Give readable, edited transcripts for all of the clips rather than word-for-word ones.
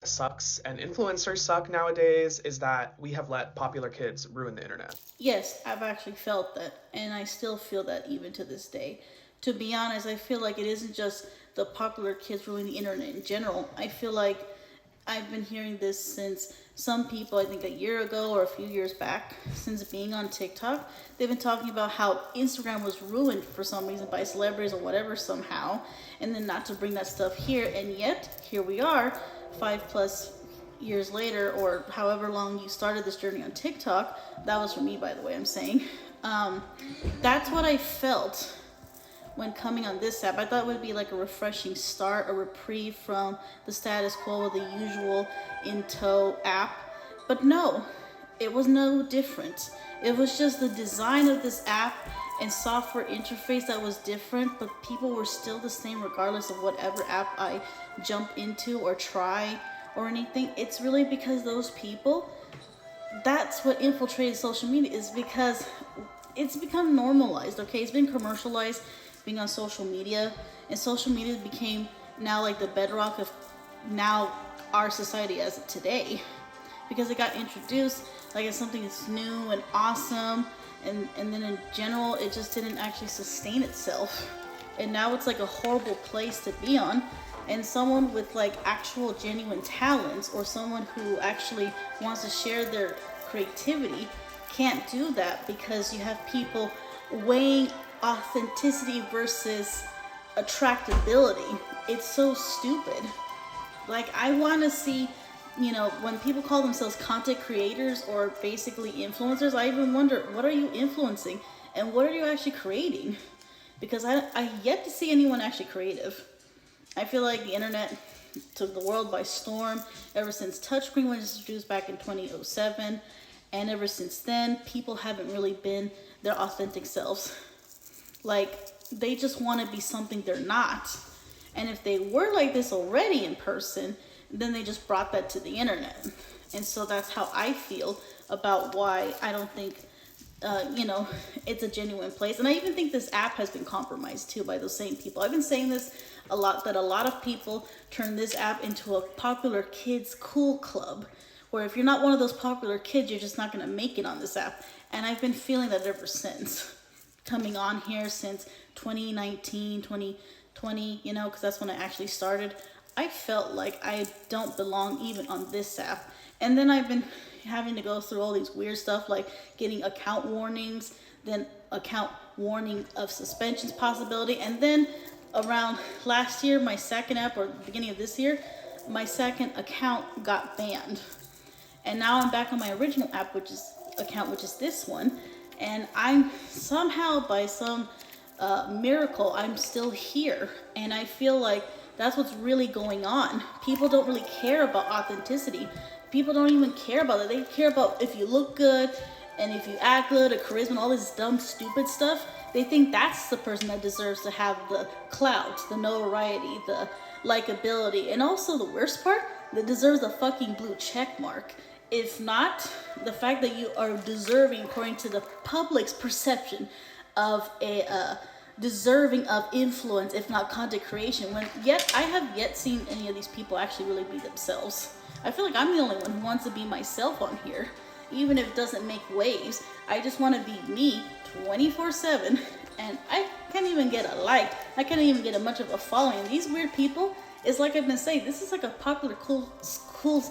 sucks and influencers suck nowadays is that we have let popular kids ruin the internet. Yes, I've actually felt that, and I still feel that even to this day. To be honest, I feel like it isn't just the popular kids ruining the internet in general. I feel like I've been hearing this since some people, I think a year ago or a few years back, since being on TikTok, they've been talking about how Instagram was ruined for some reason by celebrities or whatever somehow, and then not to bring that stuff here, and yet here we are, 5+ years later, or however long you started this journey on TikTok. That was for me, by the way, I'm saying. Um, that's what I felt when coming on this app. I thought it would be like a refreshing start, a reprieve from the status quo of the usual in tow app. But no, it was no different. It was just the design of this app and software interface that was different, but people were still the same regardless of whatever app I jump into or try or anything. It's really because those people, that's what infiltrated social media, is because it's become normalized. Okay, it's been commercialized being on social media, and social media became now like the bedrock of now our society as of today, because it got introduced like as something that's new and awesome, and then in general it just didn't actually sustain itself, and now it's like a horrible place to be on. And someone with like actual genuine talents, or someone who actually wants to share their creativity, can't do that because you have people weighing authenticity versus attractability. It's so stupid. Like, I want to see, when people call themselves content creators or basically influencers, I even wonder, what are you influencing and what are you actually creating? Because I yet to see anyone actually creative. I feel like the internet took the world by storm ever since touchscreen was introduced back in 2007. And ever since then, people haven't really been their authentic selves. Like, they just want to be something they're not. And if they were like this already in person, then they just brought that to the internet. And so that's how I feel about why I don't think, it's a genuine place. And I even think this app has been compromised too by those same people. I've been saying this a lot, that a lot of people turn this app into a popular kids cool club, where if you're not one of those popular kids, you're just not going to make it on this app. And I've been feeling that ever since. Coming on here since 2019, 2020, because that's when I actually started, I felt like I don't belong even on this app. And then I've been having to go through all these weird stuff, like getting account warnings, then account warning of suspensions possibility, and then around last year, my second app, or beginning of this year, my second account got banned. And now I'm back on my original app, which is this one, and I'm somehow, by some miracle, I'm still here. And I feel like that's what's really going on. People don't really care about authenticity. People don't even care about it. They care about if you look good and if you act good, or charisma, and all this dumb, stupid stuff. They think that's the person that deserves to have the clout, the notoriety, the likability, and also the worst part, that deserves a fucking blue check mark. If not, the fact that you are deserving, according to the public's perception, of a deserving of influence, if not content creation, when yet I have yet seen any of these people actually really be themselves. I feel like I'm the only one who wants to be myself on here, even if it doesn't make waves. I just want to be me 24/7, and I can't even get a like. I can't even get a much of a following. And these weird people, it's like I've been saying, this is like a popular cool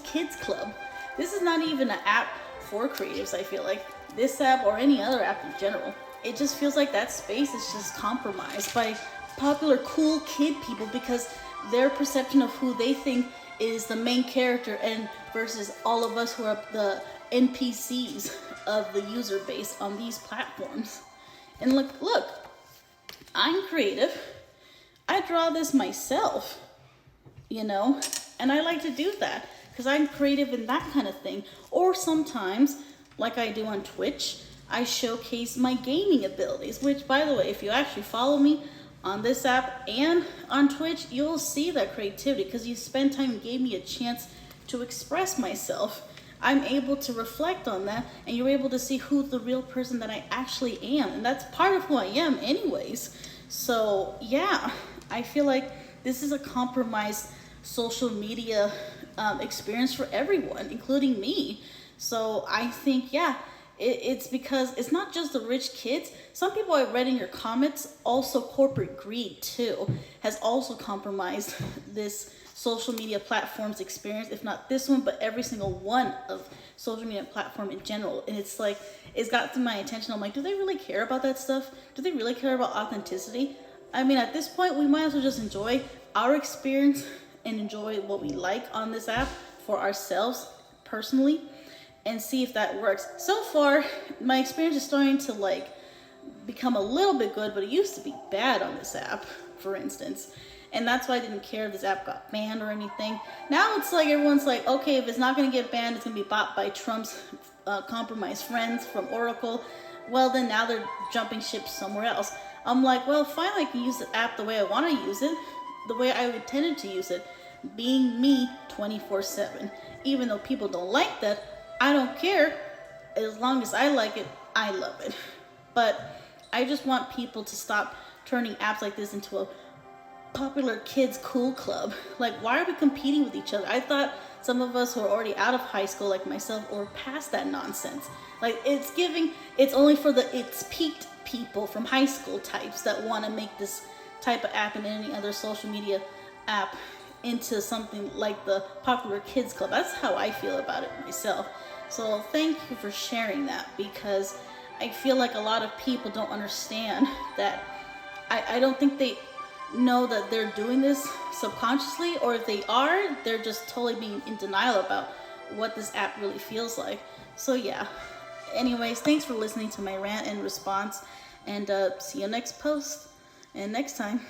kids club. This is not even an app for creatives. I feel like this app, or any other app in general, it just feels like that space is just compromised by popular cool kid people, because their perception of who they think is the main character, and versus all of us who are the NPCs of the user base on these platforms. And look, I'm creative. I draw this myself, and I like to do that because I'm creative in that kind of thing. Or sometimes, like I do on Twitch, I showcase my gaming abilities, which, by the way, if you actually follow me on this app and on Twitch, you'll see that creativity because you spend time and gave me a chance to express myself. I'm able to reflect on that, and you're able to see who the real person that I actually am. And that's part of who I am anyways. So yeah, I feel like this is a compromised social media experience for everyone, including me. So I think, yeah, it's because it's not just the rich kids. Some people I read in your comments, also corporate greed too, has also compromised this social media platform's experience, if not this one, but every single one of social media platform in general. And it's like, it's got to my attention. I'm like, do they really care about that stuff? Do they really care about authenticity? I mean, at this point, we might as well just enjoy our experience and enjoy what we like on this app for ourselves personally, and see if that works. So far, my experience is starting to like become a little bit good, but it used to be bad on this app, for instance. And that's why I didn't care if this app got banned or anything. Now it's like everyone's like, okay, if it's not going to get banned, it's going to be bought by Trump's compromised friends from Oracle. Well, then now they're jumping ship somewhere else. I'm like, well, fine, I can use the app the way I want to use it, the way I intended to use it, being me 24/7. Even though people don't like that, I don't care. As long as I like it, I love it. But I just want people to stop turning apps like this into a popular kids cool club. Like, why are we competing with each other? I thought some of us who are already out of high school, like myself, or past that nonsense. Like, it's only for it's peaked people from high school types that want to make this type of app and any other social media app into something like the popular kids club. That's how I feel about it myself. So thank you for sharing that, because I feel like a lot of people don't understand that. I don't think they know that they're doing this subconsciously, or if they are, they're just totally being in denial about what this app really feels like. So yeah, anyways, thanks for listening to my rant and response, and see you next post and next time.